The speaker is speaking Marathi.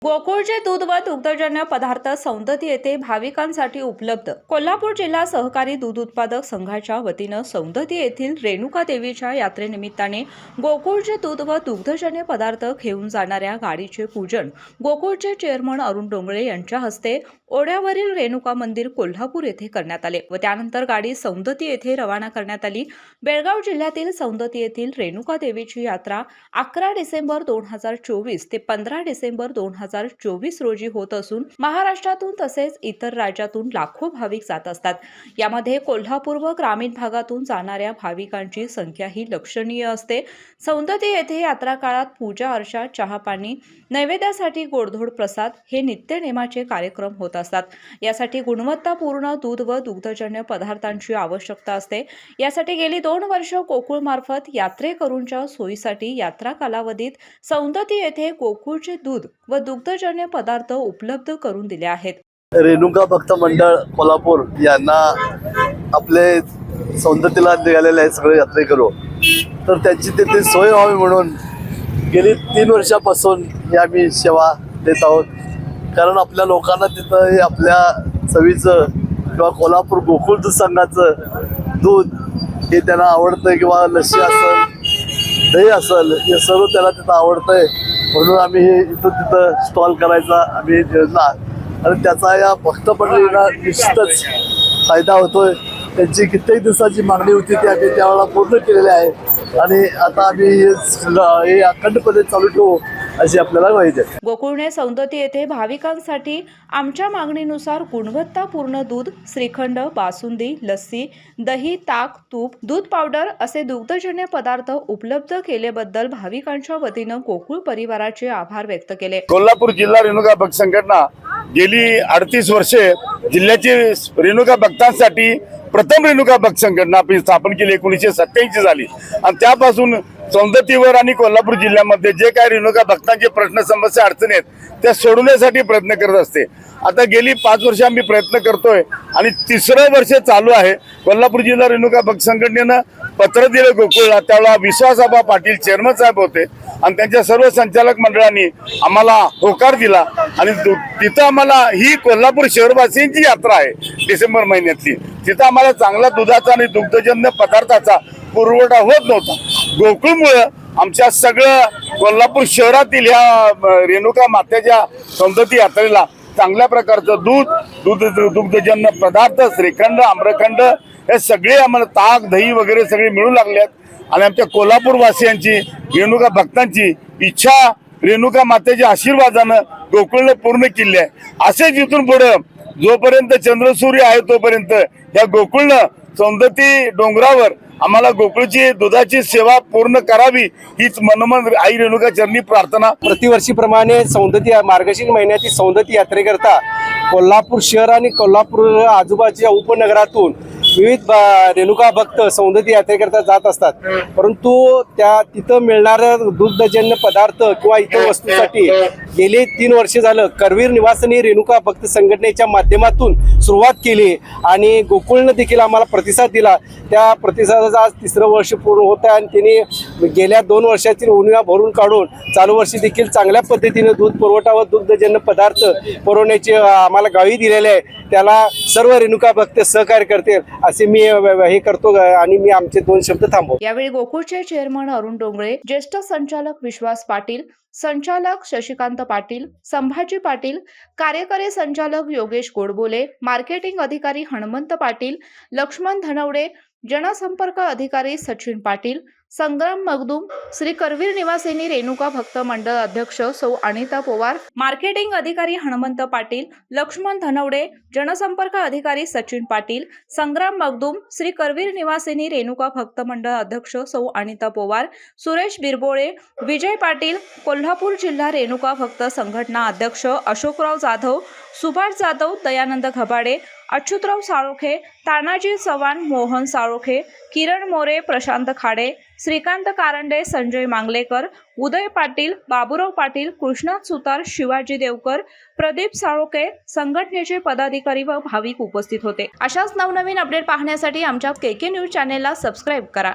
गोकुळचे दूध व दुग्धजन्य पदार्थ सौंदती येथे भाविकांसाठी उपलब्ध। कोल्हापूर जिल्हा सहकारी दूध उत्पादक संघाच्या वतीनं सौंदती येथील रेणुका देवीच्या यात्रेनिमित्ताने गोकुळचे दूध व दुग्धजन्य पदार्थ घेऊन जाणाऱ्या गाडीचे पूजन गोकुळचे चेअरमन अरुण डोंगरे यांच्या हस्ते ओढ्यावरील रेणुका मंदिर कोल्हापूर येथे करण्यात आले व त्यानंतर गाडी सौंदती येथे रवाना करण्यात आली। बेळगाव जिल्ह्यातील सौंदती येथील रेणुका देवीची यात्रा 11 डिसेंबर 2024 ते 15 डिसेंबर 2024 रोजी होत असून महाराष्ट्रातून तसेच इतर राज्यातून लाखो भाविक जात असतात। यामध्ये कोल्हापूर व ग्रामीण भागातून जाणाऱ्या भाविकांची संख्या ही लक्षणीय असते। सौंदती येथे यात्रा काळात पूजा अर्चा, चहा पाणी, नैवेद्यासाठी गोडधोड प्रसाद हे नित्यनेमाचे कार्यक्रम होत असतात। यासाठी गुणवत्तापूर्ण दूध व दुग्धजन्य पदार्थांची आवश्यकता असते। यासाठी गेली 2 वर्ष गोकुळ मार्फत यात्रेकरूंच्या सोयीसाठी यात्रा कालावधीत सौंदती येथे गोकुळचे दूध व दुग्धजन्य पदार्थ उपलब्ध करून दिले आहेत। रेणुका भक्त मंडळ कोल्हापूर यांना आपले सौंदतीला निघालेले आहेत सगळे यात्रेकरू, तर त्यांची तिथे सोय व्हावी म्हणून गेली 3 वर्षापासून ही आम्ही सेवा देत आहोत। कारण आपल्या लोकांना तिथं हे आपल्या चवीचं किंवा कोल्हापूर गोकुळ दूध संघाचं दूध हे त्यांना आवडतं किंवा लस्सी असेल, दही असेल, हे सर्व त्याला तिथं आवडतंय म्हणून आम्ही हे इथं तिथं स्टॉल करायचा आम्ही योजना, आणि त्याचा या भक्त मंडळींना निश्चितच फायदा होतोय। त्यांची कित्येक दिवसाची मागणी होती ती आम्ही त्यावेळेला पूर्ण केलेली आहे आणि आता आम्ही हे अखंडपणे चालू ठेवू अशी आपल्याला माहिती आहे। गोकुळने सौंदती येथे भाविकांसाठी आमच्या मागणीनुसार गुणवत्तापूर्ण दूध, श्रीखंड, बासुंदी, लस्सी, दही, ताक, तूप, दूध पावडर असे दुग्धजन्य पदार्थ उपलब्ध केल्याबद्दल भाविकांच्या वतीनं गोकुळ परिवाराचे आभार व्यक्त केले। कोल्हापूर जिल्हा रेणुका भक्त संघटना गेली 38 वर्षे जिल्ह्याची रेणुका भक्तांसाठी प्रथम रेणुका भक्त संघटना आपण स्थापन केली 1987 झाली आणि त्यापासून सौंदतीवर आणि कोल्हापूर जिल्ह्यामध्ये जे काही रेणुका भक्तांचे प्रश्न, समस्या, अडचणी आहेत त्या सोडवण्यासाठी प्रयत्न करत असते। आता गेली 5 वर्ष आम्ही प्रयत्न करतोय आणि 3रं वर्ष चालू आहे। कोल्हापूर जिल्हा रेणुका भक्त संघटनेनं पत्र दिलं गोकुळला, त्यावेळेला विश्वासाबा पाटील चेअरमन साहेब होते आणि त्यांच्या सर्व संचालक मंडळांनी आम्हाला होकार दिला आणि तिथं आम्हाला ही कोल्हापूर शहरवासियांची यात्रा आहे डिसेंबर महिन्यातली, तिथं आम्हाला चांगला दुधाचा आणि दुग्धजन्य पदार्थाचा पुरवठा होत नव्हता। गोकुळमुळे आमच्या सगळं कोल्हापूर शहरातील ह्या रेणुका मातेच्या सौंदती यात्रेला चांगल्या प्रकारचं दुग्धजन्य पदार्थ, श्रीखंड, आम्रखंड हे सगळे आम्हाला ताक, दही वगैरे सगळे मिळू लागले आणि आमच्या कोल्हापूर वासियांची, रेणुका भक्तांची इच्छा रेणुका मातेच्या आशीर्वादानं गोकुळने पूर्ण केली आहे। असेच इथून पुढे जोपर्यंत चंद्रसूर्य आहे तोपर्यंत या गोकुळनं सौंदती डोंगरावर आम्हाला गोकुळची दुधाची सेवा पूर्ण करावी हीच मनोमन आई रेणुका चरणी प्रार्थना। प्रतिवर्षीप्रमाणे सौंदती मार्गशीर्ष महिन्याची सौंदती यात्रेकरता कोल्हापूर शहर आणि कोल्हापूर आजूबाजूच्या उपनगरातून विविध रेणुका भक्त सौंदती यात्रेकरता जात असतात, परंतु त्या तिथं मिळणाऱ्या दुग्धजन्य पदार्थ किंवा इतर वस्तूसाठी गेले 3 वर्ष झालं करवीर निवासिनी रेणुका भक्त संघटनेच्या माध्यमातून सुरुवात केली आणि गोकुळनं देखील आम्हाला प्रतिसाद दिला। त्या प्रतिसादाचं आज 3रं वर्ष पूर्ण होत आहे आणि त्यांनी गेल्या 2 वर्षातील उणिवा भरून काढून चालू वर्षी देखील चांगल्या पद्धतीने दूध पुरवठा व दुग्धजन्य पदार्थ पुरवण्याची आम्हाला ग्वाही दिलेली आहे। त्याला सर्व रेणुका भक्त सहकार्य करतील असे मी हे करतो आणि मी आमचे 2 शब्द थांबवतो। यावेळी गोकुळचे चेअरमन अरुण डोंगरे, ज्येष्ठ संचालक विश्वास पाटील, संचालक शशिकांत पाटील, संभाजी पाटील, कार्यकारी संचालक योगेश गोडबोले, मार्केटिंग अधिकारी हनुमंत पाटील, लक्ष्मण धनवडे, जनसंपर्क अधिकारी सचिन पाटील, संग्राम मगदूम, श्री करवीर निवासिनी रेणुका भक्त मंडळ अध्यक्ष सौ अनिता पवार, मार्केटिंग अधिकारी हनुमंत पाटील, लक्ष्मण धनवडे, जनसंपर्क अधिकारी सचिन पाटील, संग्राम मगदूम, श्री करवीर निवासिनी रेणुका भक्त मंडळ अध्यक्ष सौ अनिता पवार, सुरेश बिरबोळे, विजय पाटील, कोल्हापूर जिल्हा रेणुका भक्त संघटना अध्यक्ष अशोकराव जाधव, सुभाष जाधव, दयानंद घबाडे, अच्युतराव साळोखे, तानाजी चव्हाण, मोहन साळोखे, किरण मोरे, प्रशांत खाडे, श्रीकांत कारंडे, संजय मांगलेकर, उदय पाटील, बाबूराव पाटील, कृष्णात सुतार, शिवाजी देवकर, प्रदीप साळोखे, संघटनेचे पदाधिकारी व भाविक उपस्थित होते। अशाच नवनवीन अपडेट पाहण्यासाठी आमच्या KK न्यूज चॅनेलला सबस्क्राईब करा।